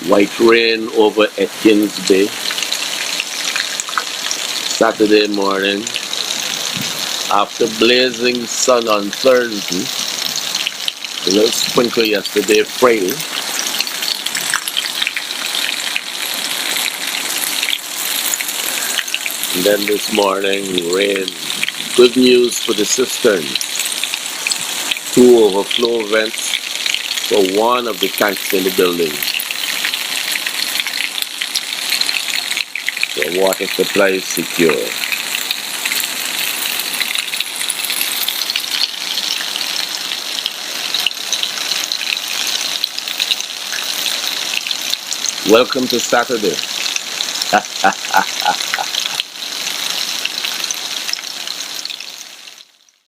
White rain over Atkins Bay. Saturday morning. After blazing sun on Thursday. A little sprinkle yesterday, Friday. And then this morning, rain. Good news for the cisterns. 2 overflow vents for one of the tanks in the building. So water supply is secure. Welcome to Saturday.